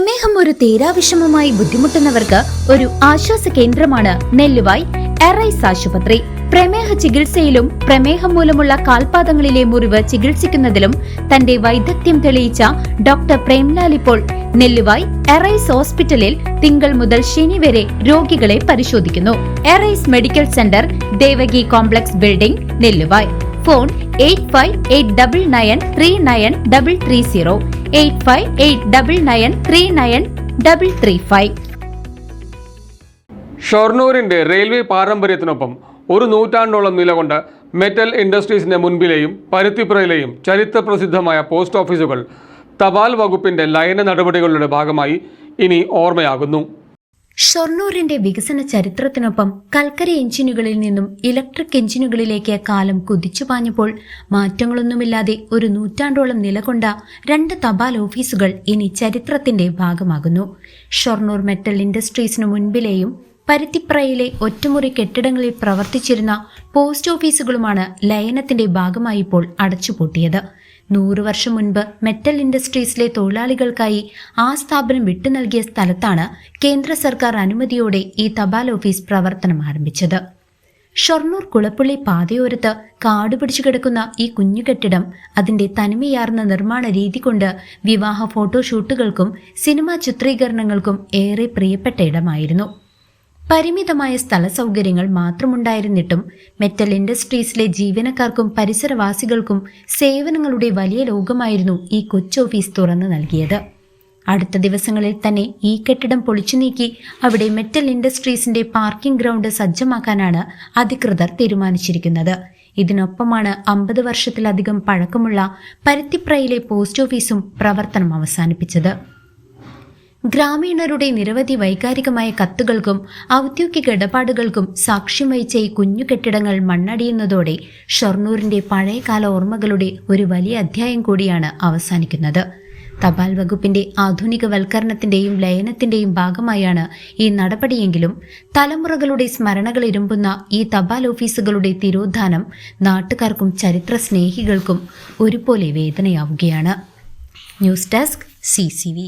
പ്രമേഹം ഒരു തീരാവിഷമമായി ബുദ്ധിമുട്ടുന്നവർക്ക് ഒരു ആശ്വാസ കേന്ദ്രമാണ് നെല്ലുവായ് എറൈസ് ആശുപത്രി. പ്രമേഹ ചികിത്സയിലും പ്രമേഹം മൂലമുള്ള കാൽപാദങ്ങളിലെ മുറിവ് ചികിത്സിക്കുന്നതിലും തന്റെ വൈദഗ്ധ്യം തെളിയിച്ച ഡോക്ടർ പ്രേംലാൽ ഇപ്പോൾ നെല്ലുവായ് എറൈസ് ഹോസ്പിറ്റലിൽ തിങ്കൾ മുതൽ ശനി വരെ രോഗികളെ പരിശോധിക്കുന്നു. Arise medical centre, Devaki complex building, Nelluvai. Phone 8589939330 8589939335. ഷൊർണൂരിന്റെ റെയിൽവേ പാരമ്പര്യത്തിനൊപ്പം ഒരു നൂറ്റാണ്ടോളം നിലകൊണ്ട മെറ്റൽ ഇൻഡസ്ട്രീസിന്റെ മുൻപിലെയും പരുത്തിപ്പുറയിലെയും ചരിത്രപ്രസിദ്ധമായ പോസ്റ്റ് ഓഫീസുകൾ തപാൽ വകുപ്പിന്റെ ലയന നടപടികളുടെ ഭാഗമായി ഇനി ഓർമ്മയാകുന്നു. ഷൊർണൂരിന്റെ വികസന ചരിത്രത്തിനൊപ്പം കൽക്കരി എഞ്ചിനുകളിൽ നിന്നും ഇലക്ട്രിക് എഞ്ചിനുകളിലേക്ക് കാലം കുതിച്ചുപാഞ്ഞപ്പോൾ മാറ്റങ്ങളൊന്നുമില്ലാതെ ഒരു നൂറ്റാണ്ടോളം നിലകൊണ്ട 2 തപാൽ ഓഫീസുകൾ ഇനി ചരിത്രത്തിന്റെ ഭാഗമാകുന്നു. ഷൊർണൂർ മെറ്റൽ ഇൻഡസ്ട്രീസിനു മുൻപിലെയും പരുത്തിപ്രയിലെ ഒറ്റമുറി കെട്ടിടങ്ങളിൽ പ്രവർത്തിച്ചിരുന്ന പോസ്റ്റ് ഓഫീസുകളുമാണ് ലയനത്തിന്റെ ഭാഗമായി ഇപ്പോൾ അടച്ചുപൂട്ടിയത്. 100 വർഷം മുൻപ് മെറ്റൽ ഇൻഡസ്ട്രീസിലെ തൊഴിലാളികൾക്കായി ആ സ്ഥാപനം വിട്ടു നൽകിയ സ്ഥലത്താണ് കേന്ദ്ര സർക്കാർ അനുമതിയോടെ ഈ തപാൽ ഓഫീസ് പ്രവർത്തനം ആരംഭിച്ചത്. ഷൊർണൂർ കുളപ്പുള്ളി പാതയോരത്ത് കാടുപിടിച്ചു കിടക്കുന്ന ഈ കുഞ്ഞു കെട്ടിടം അതിന്റെ തനിമയാർന്ന നിർമ്മാണ രീതി കൊണ്ട് വിവാഹ ഫോട്ടോഷൂട്ടുകൾക്കും സിനിമാ ചിത്രീകരണങ്ങൾക്കും ഏറെ പ്രിയപ്പെട്ട ഇടമായിരുന്നു. പരിമിതമായ സ്ഥല സൗകര്യങ്ങൾ മാത്രമുണ്ടായിരുന്നിട്ടും മെറ്റൽ ഇൻഡസ്ട്രീസിലെ ജീവനക്കാർക്കും പരിസരവാസികൾക്കും സേവനങ്ങളുടെ വലിയ ലോകമായിരുന്നു ഈ കൊച്ചോഫീസ് തുറന്നു നൽകിയത്. അടുത്ത ദിവസങ്ങളിൽ തന്നെ ഈ കെട്ടിടം പൊളിച്ചു നീക്കി അവിടെ മെറ്റൽ ഇൻഡസ്ട്രീസിന്റെ പാർക്കിംഗ് ഗ്രൗണ്ട് സജ്ജമാക്കാനാണ് അധികൃതർ തീരുമാനിച്ചിരിക്കുന്നത്. ഇതിനൊപ്പമാണ് 50 വർഷത്തിലധികം പഴക്കമുള്ള പരുത്തിപ്രയിലെ പോസ്റ്റ് ഓഫീസും പ്രവർത്തനം അവസാനിപ്പിച്ചത്. ഗ്രാമീണരുടെ നിരവധി വൈകാരികമായ കത്തുകൾക്കും ഔദ്യോഗിക ഇടപാടുകൾക്കും സാക്ഷ്യം വഹിച്ച ഈ കുഞ്ഞു കെട്ടിടങ്ങൾ മണ്ണടിയുന്നതോടെ ഷൊർണൂരിന്റെ പഴയകാല ഓർമ്മകളുടെ ഒരു വലിയ അധ്യായം കൂടിയാണ് അവസാനിക്കുന്നത്. തപാൽ വകുപ്പിന്റെ ആധുനികവൽക്കരണത്തിന്റെയും ലയനത്തിന്റെയും ഭാഗമായാണ് ഈ നടപടിയെങ്കിലും തലമുറകളുടെ സ്മരണകൾ ഇരുമ്പുന്ന ഈ തപാൽ ഓഫീസുകളുടെ തിരോധാനം നാട്ടുകാർക്കും ചരിത്ര സ്നേഹികൾക്കും ഒരുപോലെ വേദനയാവുകയാണ്. News desk CCV.